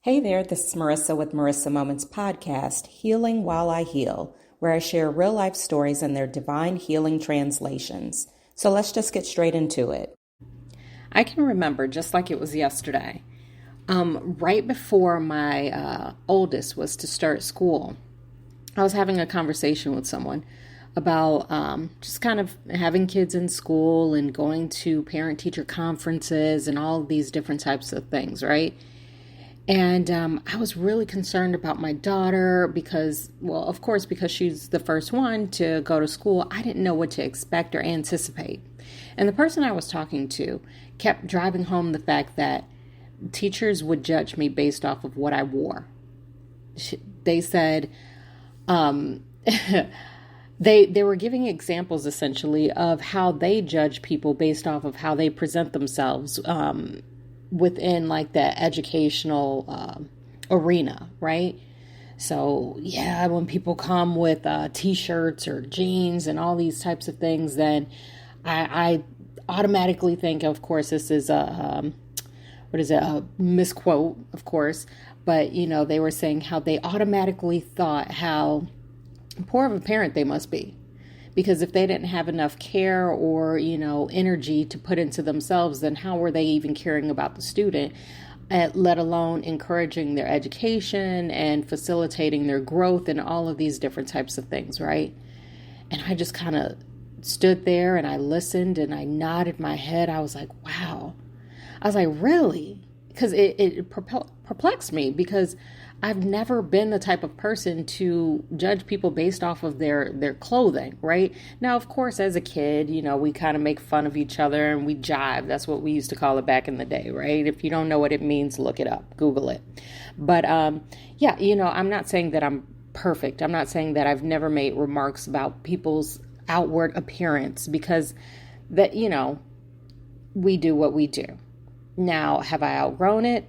Hey there, this is Marissa with Marissa Moments Podcast, Healing While I Heal, where I share real life stories and their divine healing translations. So let's just get straight into it. I can remember just like it was yesterday, right before my oldest was to start school, I was having a conversation with someone about just kind of having kids in school and going to parent-teacher conferences and all of these different types of things, right? And I was really concerned about my daughter because, well, of course, because she's the first one to go to school, I didn't know what to expect or anticipate. And the person I was talking to kept driving home the fact that teachers would judge me based off of what I wore. They said, they were giving examples essentially of how they judge people based off of how they present themselves within like the educational arena, right? So yeah, when people come with t-shirts or jeans and all these types of things, then I automatically think, of course, this is a misquote, of course, but they were saying how they automatically thought how poor of a parent they must be. Because if they didn't have enough care or, energy to put into themselves, then how were they even caring about the student, let alone encouraging their education and facilitating their growth and all of these different types of things, right? And I just kind of stood there and I listened and I nodded my head. I was like, wow. I was like, really? Because it perplexed me because I've never been the type of person to judge people based off of their clothing, right? Now, of course, as a kid, we kind of make fun of each other and we jive. That's what we used to call it back in the day, right? If you don't know what it means, look it up, Google it. But yeah, I'm not saying that I'm perfect. I'm not saying that I've never made remarks about people's outward appearance because that, we do what we do. Now, have I outgrown it?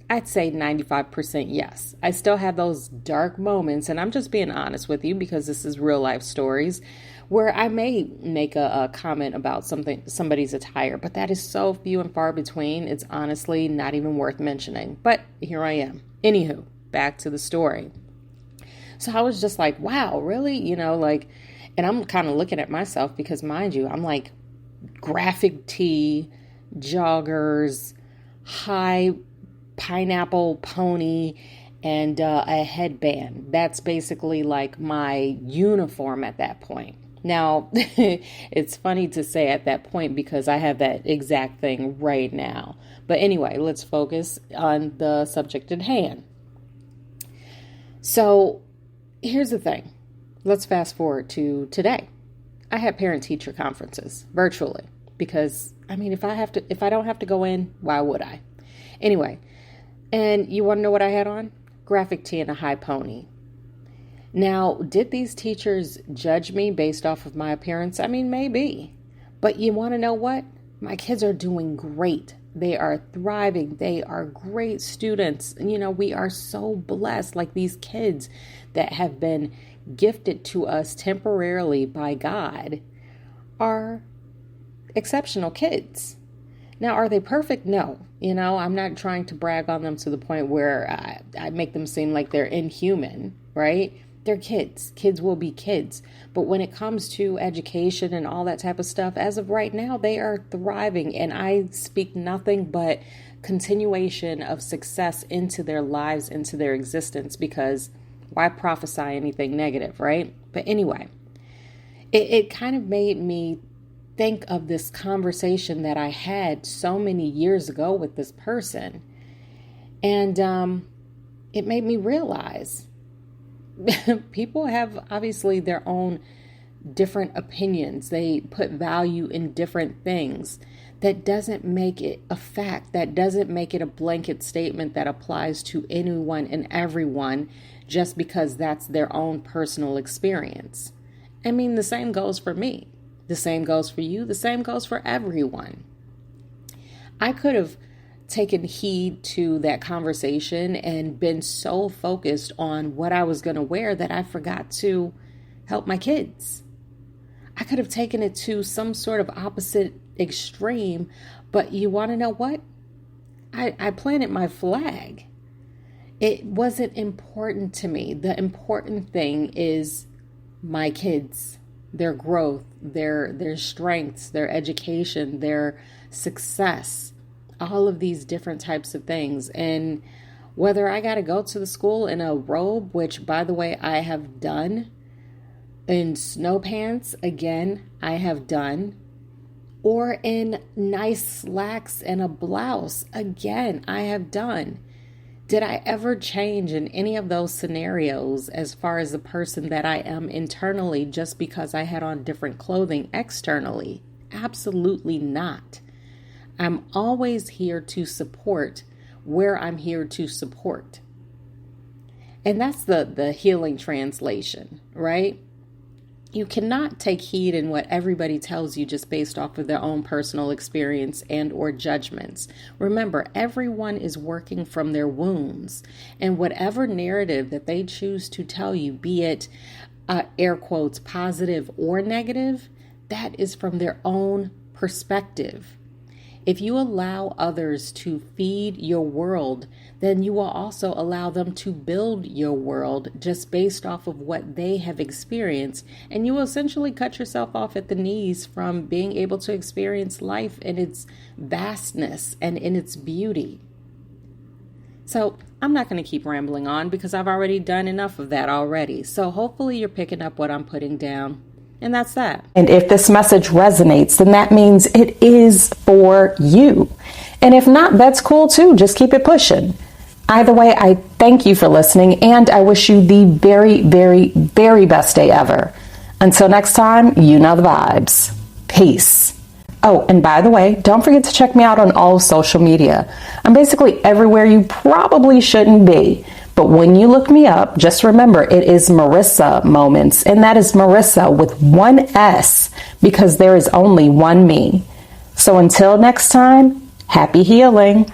I'd say 95% yes. I still have those dark moments, and I'm just being honest with you because this is real life stories, where I may make a comment about somebody's attire, but that is so few and far between. It's honestly not even worth mentioning. But here I am. Anywho, back to the story. So I was just like, wow, really? And I'm kind of looking at myself because, mind you, I'm like graphic tee, joggers, high pineapple pony, and a headband. That's basically like my uniform at that point. Now, it's funny to say at that point because I have that exact thing right now. But anyway, let's focus on the subject at hand. So here's the thing. Let's fast forward to today. I had parent-teacher conferences virtually because, if I don't have to go in, why would I? Anyway, and you want to know what I had on? Graphic tee and a high pony. Now, did these teachers judge me based off of my appearance? Maybe. But you want to know what? My kids are doing great. They are thriving. They are great students. We are so blessed, like these kids that have been gifted to us temporarily by God are exceptional kids. Now, are they perfect? No. I'm not trying to brag on them to the point where I make them seem like they're inhuman, right? They're kids. Kids will be kids. But when it comes to education and all that type of stuff, as of right now, they are thriving. And I speak nothing but continuation of success into their lives, into their existence, because why prophesy anything negative, right? But anyway, it kind of made me think of this conversation that I had so many years ago with this person. And it made me realize people have obviously their own different opinions. They put value in different things. That doesn't make it a fact. That doesn't make it a blanket statement that applies to anyone and everyone just because that's their own personal experience. The same goes for me. The same goes for you. The same goes for everyone. I could have taken heed to that conversation and been so focused on what I was going to wear that I forgot to help my kids. I could have taken it to some sort of opposite extreme, but you want to know what? I planted my flag. it wasn't important to me. The important thing is my kids, their growth, their strengths, their education, their success, all of these different types of things. And whether I got to go to the school in a robe, which, by the way, I have done, in snow pants, again, I have done, or in nice slacks and a blouse, again, I have done. Did I ever change in any of those scenarios as far as the person that I am internally just because I had on different clothing externally? Absolutely not. I'm always here to support where I'm here to support. And that's the healing translation, right? You cannot take heed in what everybody tells you just based off of their own personal experience and or judgments. Remember, everyone is working from their wounds, and whatever narrative that they choose to tell you, be it air quotes positive or negative, that is from their own perspective. If you allow others to feed your world, then you will also allow them to build your world just based off of what they have experienced. And you will essentially cut yourself off at the knees from being able to experience life in its vastness and in its beauty. So I'm not going to keep rambling on because I've already done enough of that already. So hopefully you're picking up what I'm putting down. And that's that. And if this message resonates, then that means it is for you. And if not, that's cool too. Just keep it pushing. Either way, I thank you for listening, and I wish you the very, very, very best day ever. Until next time, you know the vibes. Peace. Oh, and by the way, don't forget to check me out on all social media. I'm basically everywhere you probably shouldn't be. But when you look me up, just remember it is Marissa Moments, and that is Marissa with one S, because there is only one me. So until next time, happy healing.